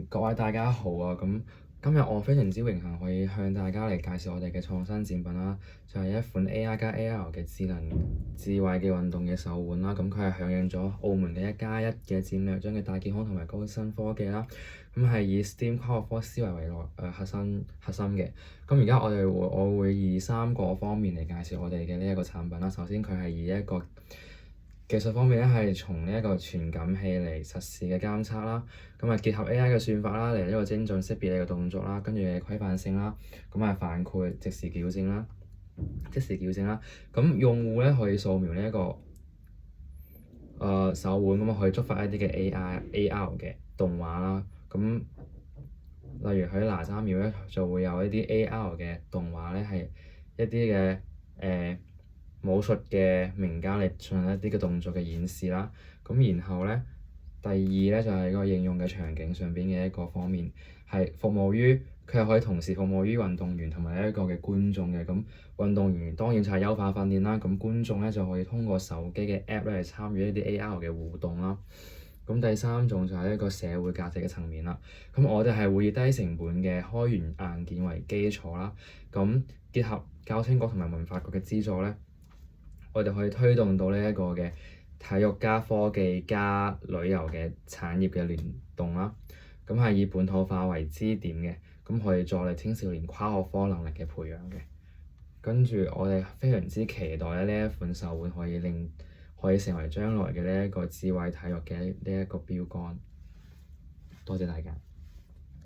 各位大家好啊！今日我非常之榮幸可以向大家嚟介紹我哋嘅創新展品啦，就係一款 AR 加 AR 嘅智慧嘅運動嘅手腕啦。佢係響應咗澳門嘅1+1嘅戰略，將佢大健康同埋高新科技啦。係以 STEAM 跨學科思維為核心嘅。而家我會以3個方面嚟介紹我哋嘅呢一個產品啦。首先佢係以一個技術方面咧，係從呢一個傳感器嚟實時嘅監測啦，結合 AI 嘅算法啦，嚟呢個精準識別你嘅動作啦，跟住嘅規範性啦，反饋即時矯正啦。用戶咧可以掃描呢一個手腕，可以觸發一啲嘅 AR 嘅動畫啦。例如喺哪吒廟咧就會有一啲 AR 嘅動畫咧，係一啲嘅武術嘅名家嚟進行一啲嘅動作嘅演示啦。然後咧，第二咧就係個應用嘅場景上邊嘅一個方面，係佢係可以同時服務於運動員同埋一個嘅觀眾嘅。運動員當然就係優化訓練啦。觀眾咧就可以通過手機嘅 App 咧嚟參與一啲 AR 嘅互動啦。第三種就係一個社會價值嘅層面啦。我哋係會以低成本嘅開源硬件為基礎啦。結合教青局同埋文化局嘅資助咧，我哋可以推動到呢一個嘅體育加科技加旅遊嘅產業嘅聯動啦。係以本土化為支點嘅，可以助力青少年跨學科能力嘅培養嘅。我哋非常之期待呢一款手腕可以成為將來嘅呢一個智慧體育嘅呢一個標杆。多謝大家。